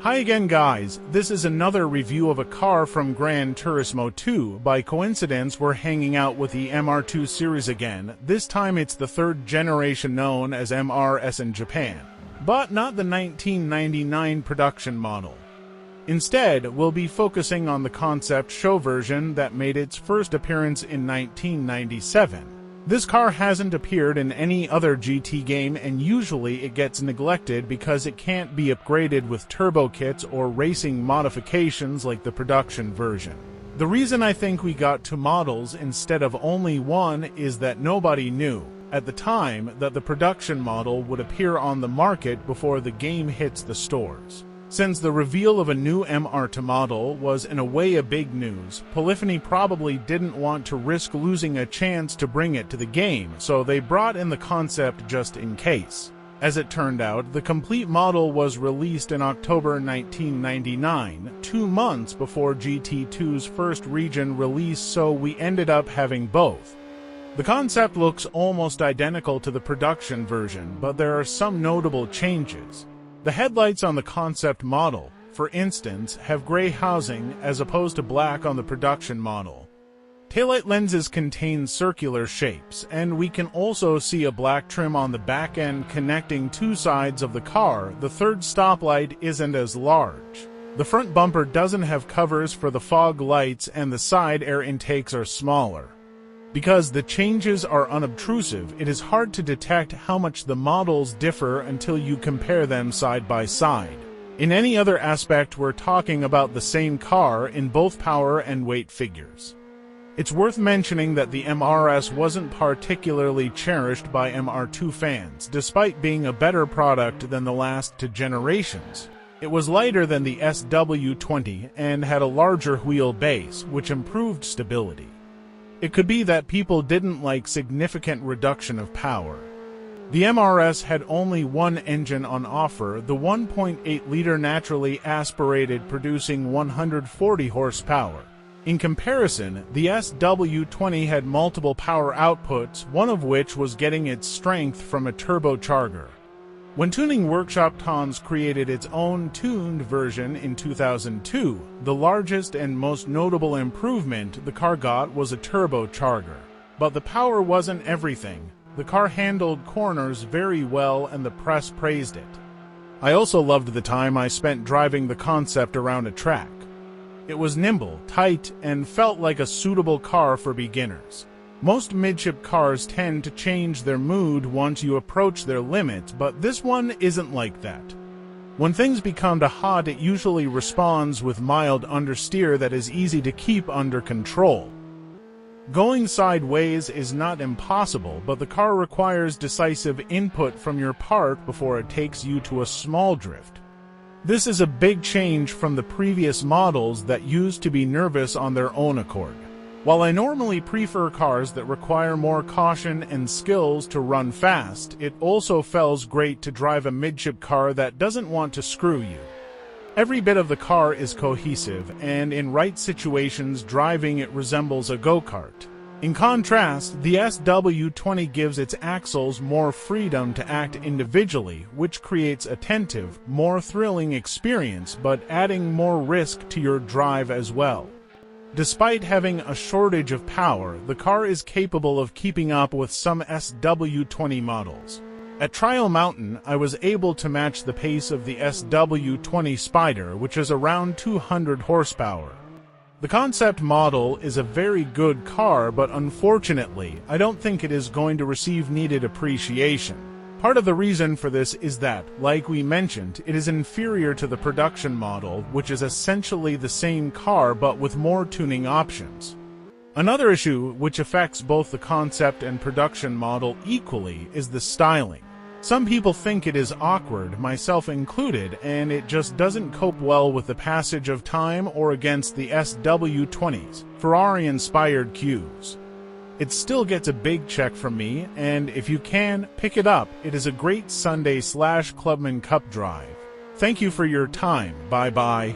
Hi again guys, this is another review of a car from Gran Turismo 2. By coincidence, we're hanging out with the MR2 series again. This time it's the third generation known as MRS in Japan, but not the 1999 production model. Instead, we'll be focusing on the concept show version that made its first appearance in 1997. This car hasn't appeared in any other GT game, and usually it gets neglected because it can't be upgraded with turbo kits or racing modifications like the production version. The reason I think we got two models instead of only one is that nobody knew at the time that the production model would appear on the market before the game hits the stores. Since the reveal of a new MR2 model was in a way a big news, Polyphony probably didn't want to risk losing a chance to bring it to the game, so they brought in the concept just in case. As it turned out, the complete model was released in October 1999, 2 months before GT2's first region release, so we ended up having both. The concept looks almost identical to the production version, but there are some notable changes. The headlights on the concept model, for instance, have gray housing as opposed to black on the production model. Taillight lenses contain circular shapes, and we can also see a black trim on the back end connecting two sides of the car. The third stoplight isn't as large. The front bumper doesn't have covers for the fog lights, and the side air intakes are smaller. Because the changes are unobtrusive, it is hard to detect how much the models differ until you compare them side by side. In any other aspect, we're talking about the same car in both power and weight figures. It's worth mentioning that the MRS wasn't particularly cherished by MR2 fans, despite being a better product than the last two generations. It was lighter than the SW20 and had a larger wheelbase, which improved stability. It could be that people didn't like significant reduction of power. The MRS had only one engine on offer, the 1.8-liter naturally aspirated, producing 140 horsepower. In comparison, the SW20 had multiple power outputs, one of which was getting its strength from a turbocharger. When Tuning Workshop Tons created its own tuned version in 2002, the largest and most notable improvement the car got was a turbocharger. But the power wasn't everything. The car handled corners very well, and the press praised it. I also loved the time I spent driving the concept around a track. It was nimble, tight, and felt like a suitable car for beginners. Most midship cars tend to change their mood once you approach their limits, but this one isn't like that. When things become too hot, it usually responds with mild understeer that is easy to keep under control. Going sideways is not impossible, but the car requires decisive input from your part before it takes you to a small drift. This is a big change from the previous models that used to be nervous on their own accord. While I normally prefer cars that require more caution and skills to run fast, it also feels great to drive a midship car that doesn't want to screw you. Every bit of the car is cohesive, and in right situations driving it resembles a go-kart. In contrast, the SW20 gives its axles more freedom to act individually, which creates a tentative, more thrilling experience, but adding more risk to your drive as well. Despite having a shortage of power, the car is capable of keeping up with some SW20 models. At Trial Mountain, I was able to match the pace of the SW20 Spider, which is around 200 horsepower. The concept model is a very good car, but unfortunately, I don't think it is going to receive needed appreciation. Part of the reason for this is that, like we mentioned, it is inferior to the production model, which is essentially the same car but with more tuning options. Another issue which affects both the concept and production model equally is the styling. Some people think it is awkward, myself included, and it just doesn't cope well with the passage of time or against the SW20's Ferrari-inspired cues. It still gets a big check from me, and if you can, pick it up. It is a great Sunday/Clubman Cup drive. Thank you for your time. Bye-bye.